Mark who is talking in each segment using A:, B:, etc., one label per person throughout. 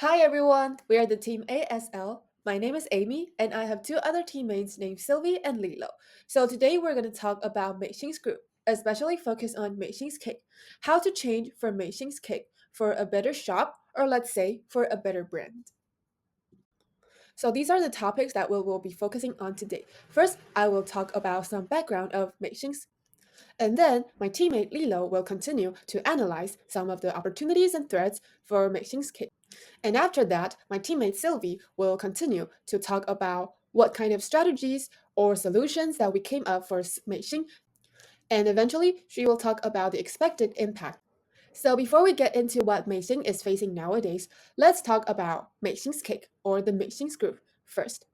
A: Hi everyone, we are the team A.S.L. My name is Amy, and I have two other teammates named Sylvie and Lilo. So today we're going to talk about Meixing's group, especially focus on Meixing's cake, how to change from Meixing's cake for a better shop, or let's say for a better brand. So these are the topics that we will be focusing on today. First, I will talk about some background of Meixing's, and then my teammate Lilo will continue to analyze some of the opportunities and threats for Meixing's cake. And after that, my teammate Sylvie will continue to talk about what kind of strategies or solutions that we came up for Meixing, and eventually she will talk about the expected impact. So before we get into what Meixing is facing nowadays, let's talk about Meixing's cake or the Meixing's group first.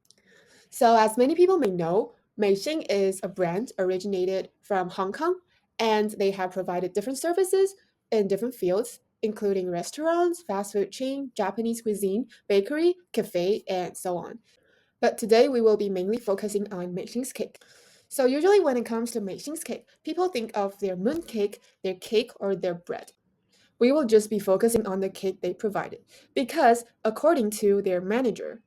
A: So as many people may know, Meixing is a brand originated from Hong Kong, and they have provided different services in different fields, including restaurants, fast food chain, Japanese cuisine, bakery, cafe, and so on. But today we will be mainly focusing on Meixing's cake. So usually when it comes to Meixing's cake, people think of their moon cake, or their bread. We will just be focusing on the cake they provided because according to their manager,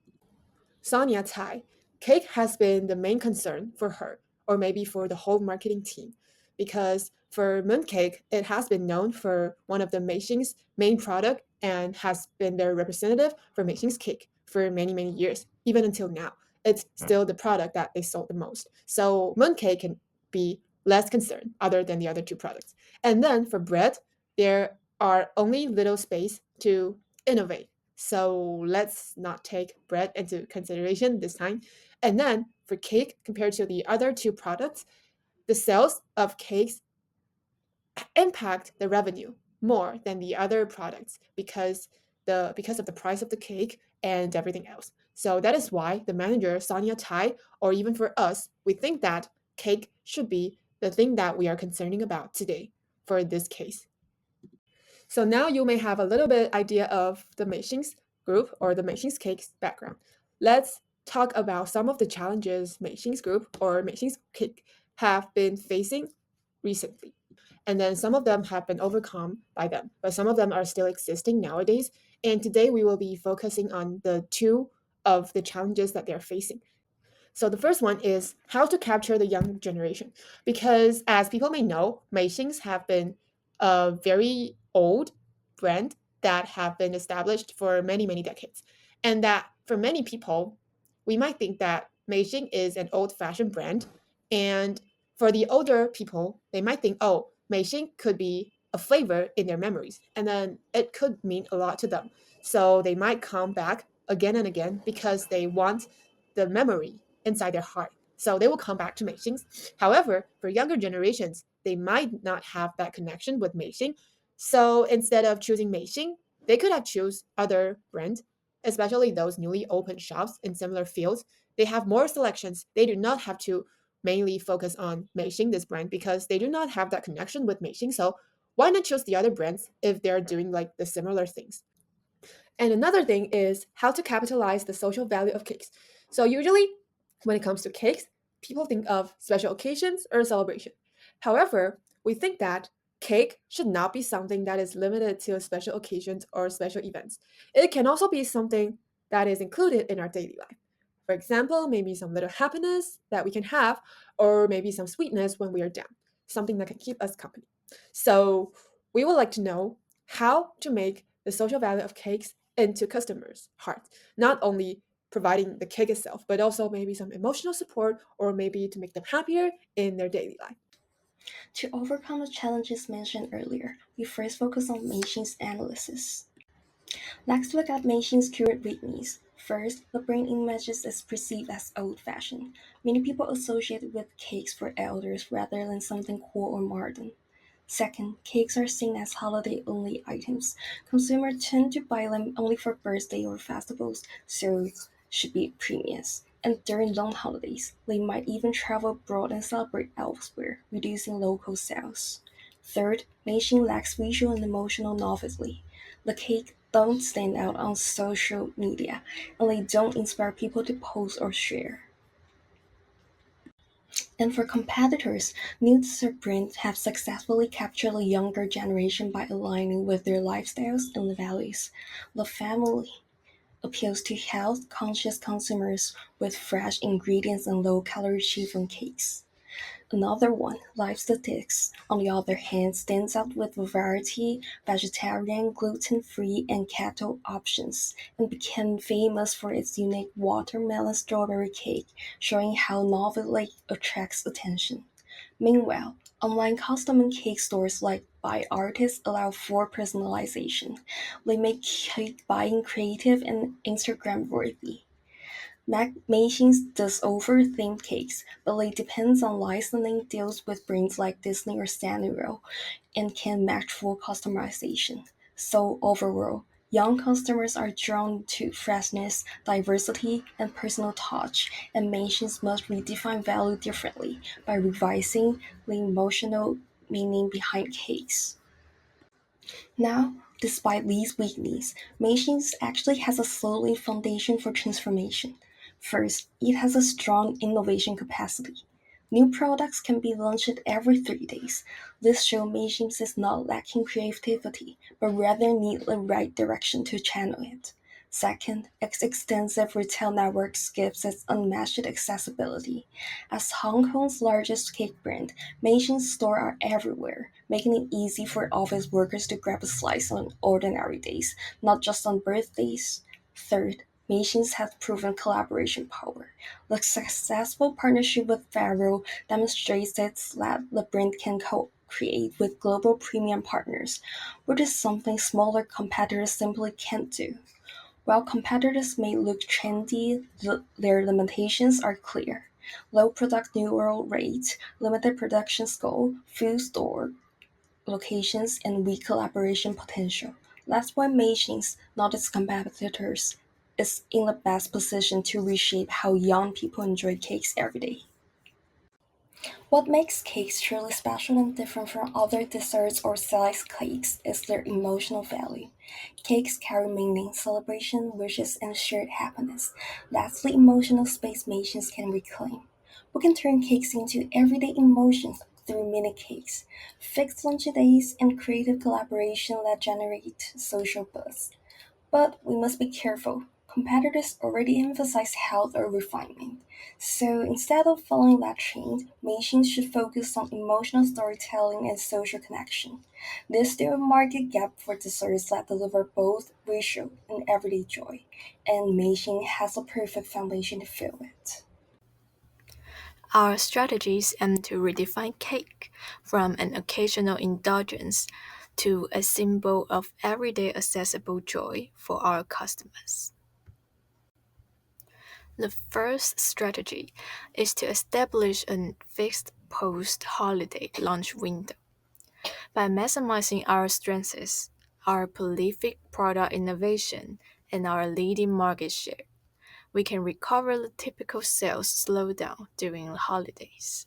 A: Sonia Tsai, cake has been the main concern for her, or maybe for the whole marketing team, because for mooncake, it has been known for one of the Meixing's main product and has been their representative for Meixing's cake for many, many years, even until now. It's still the product that they sold the most. So mooncake can be less concerned other than the other two products. And then for bread, there are only little space to innovate, so let's not take bread into consideration this time. And then for cake, compared to the other two products, the sales of cakes impact the revenue more than the other products because of the price of the cake and everything else. So that is why the manager Sonia Tai, or even for us, we think that cake should be the thing that we are concerning about today for this case. So now you may have a little bit idea of the Meixing's group or the Meixing's cakes background. Let's talk about some of the challenges Meixing's group or Meixing's cake have been facing recently. And then some of them have been overcome by them, but some of them are still existing nowadays. And today we will be focusing on the two of the challenges that they're facing. So the first one is how to capture the young generation. Because as people may know, Meixings have been a very old brand that have been established for many, many decades. And that for many people, we might think that Meixing is an old-fashioned brand. And for the older people, they might think, oh, Meixing could be a flavor in their memories. And then it could mean a lot to them. So they might come back again and again because they want the memory inside their heart. So they will come back to Meixing. However, for younger generations, they might not have that connection with Meixing. So instead of choosing Meixing, they could have choose other brands, especially those newly opened shops in similar fields. They have more selections. They do not have to mainly focus on Meixing, this brand, because they do not have that connection with Meixing. So why not choose the other brands if they're doing like the similar things? And another thing is how to capitalize the social value of cakes. So usually when it comes to cakes, people think of special occasions or celebration. However, we think that cake should not be something that is limited to special occasions or special events. It can also be something that is included in our daily life. For example, maybe some little happiness that we can have, or maybe some sweetness when we are down, something that can keep us company. So we would like to know how to make the social value of cakes into customers' hearts, not only providing the cake itself, but also maybe some emotional support or maybe to make them happier in their daily life.
B: To overcome the challenges mentioned earlier, we first focus on Meishin's analysis. Let's look at Meishin's current weakness. First, the brand image is perceived as old-fashioned. Many people associate it with cakes for elders rather than something cool or modern. Second, cakes are seen as holiday-only items. Consumers tend to buy them only for birthday or festivals, so should be premiums. And during long holidays, they might even travel abroad and celebrate elsewhere, reducing local sales. Third, Meishin lacks visual and emotional novelty. The cake don't stand out on social media, and they don't inspire people to post or share. And for competitors, new dessert brands have successfully captured the younger generation by aligning with their lifestyles and values. The family, appeals to health-conscious consumers with fresh ingredients and low-calorie chiffon cakes. Another one, Life Statistics, on the other hand, stands out with a variety vegetarian, gluten-free, and keto options, and became famous for its unique watermelon strawberry cake, showing how novelty attracts attention. Meanwhile, online custom and cake stores like by artists allow for personalization. They make cake buying creative and Instagram worthy. Machines does offer themed cakes, but it depends on licensing deals with brands like Disney or Sanrio and can match full customization. So overall, young customers are drawn to freshness, diversity, and personal touch, and machines must redefine value differently by revising the emotional meaning behind cakes. Now, despite these weaknesses, Machines actually has a solid foundation for transformation. First, it has a strong innovation capacity. New products can be launched every 3 days. This shows Machines is not lacking creativity, but rather need the right direction to channel it. Second, its extensive retail networks gives it unmatched accessibility. As Hong Kong's largest cake brand, Machines stores are everywhere, making it easy for office workers to grab a slice on ordinary days, not just on birthdays. Third, Machines have proven collaboration power. The successful partnership with Faro demonstrates that the brand can co-create with global premium partners, which is something smaller competitors simply can't do. While competitors may look trendy, their limitations are clear: low product renewal rate, limited production scope, few store locations, and weak collaboration potential. That's why Machines, not its competitors, is in the best position to reshape how young people enjoy cakes every day. What makes cakes truly special and different from other desserts or sliced cakes is their emotional value. Cakes carry meaning, celebration, wishes, and shared happiness. That's the emotional space Machines can reclaim. We can turn cakes into everyday emotions through mini cakes, fixed lunch days, and creative collaboration that generate social buzz. But we must be careful. Competitors already emphasize health or refinement. So instead of following that trend, machines should focus on emotional storytelling and social connection. There's still a market gap for desserts that deliver both visual and everyday joy, and machine has a perfect foundation to fill it.
C: Our strategies aim to redefine cake from an occasional indulgence to a symbol of everyday accessible joy for our customers. The first strategy is to establish a fixed post-holiday launch window. By maximizing our strengths, our prolific product innovation, and our leading market share, we can recover the typical sales slowdown during the holidays.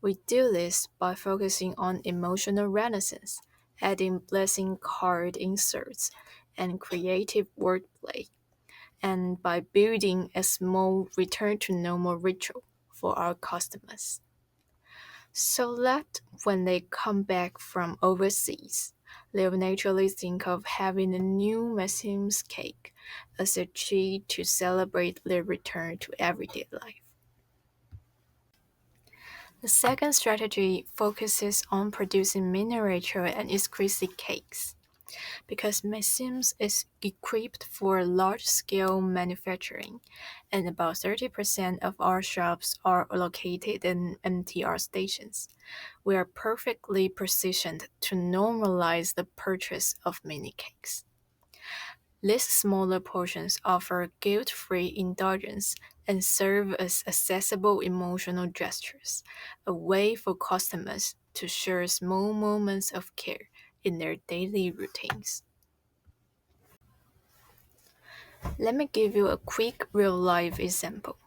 C: We do this by focusing on emotional renaissance, adding blessing card inserts and creative wordplay, and by building a small return to normal ritual for our customers. So that when they come back from overseas, they'll naturally think of having a new Maxim's cake as a treat to celebrate their return to everyday life. The second strategy focuses on producing miniature and exquisite cakes. Because Maxim's is equipped for large-scale manufacturing, and about 30% of our shops are located in MTR stations, we are perfectly positioned to normalize the purchase of mini cakes. These smaller portions offer guilt-free indulgence and serve as accessible emotional gestures, a way for customers to share small moments of care in their daily routines. Let me give you a quick real-life example.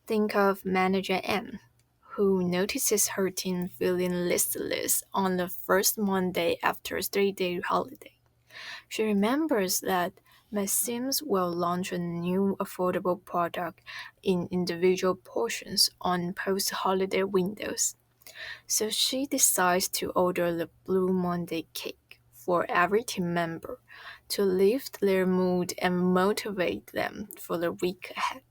C: Think of Manager M, who notices her team feeling listless on the first Monday after a 3-day holiday. She remembers that Maxims will launch a new affordable product in individual portions on post-holiday windows. So she decides to order the Blue Monday cake for every team member to lift their mood and motivate them for the week ahead.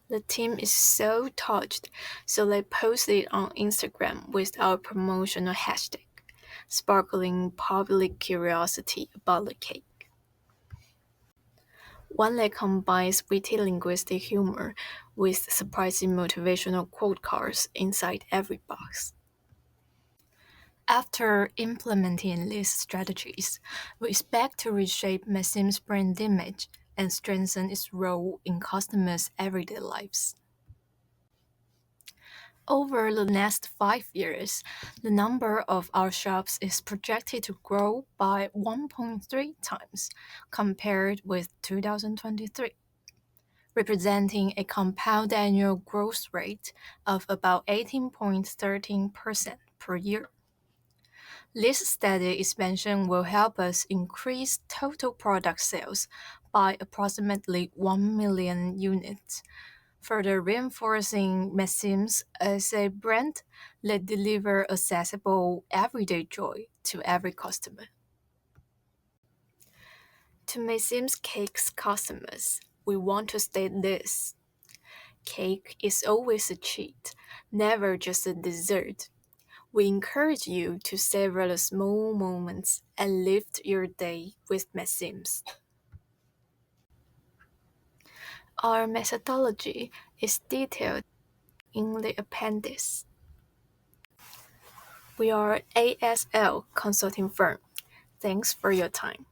C: The team is so touched, so they posted on Instagram with our promotional hashtag, sparkling public curiosity about the cake. One that combines witty linguistic humor with surprising motivational quote cards inside every box. After implementing these strategies, we expect to reshape Maxim's brand image and strengthen its role in customers' everyday lives. Over the next 5 years, the number of our shops is projected to grow by 1.3 times compared with 2023, representing a compound annual growth rate of about 18.13% per year. This steady expansion will help us increase total product sales by approximately 1 million units, further reinforcing Maxim's as a brand that delivers accessible, everyday joy to every customer. To Maxim's Cake's customers, we want to state this. Cake is always a treat, never just a dessert. We encourage you to savor the small moments and lift your day with Maxim's. Our methodology is detailed in the appendix. We are A.S.L consulting firm. Thanks for your time.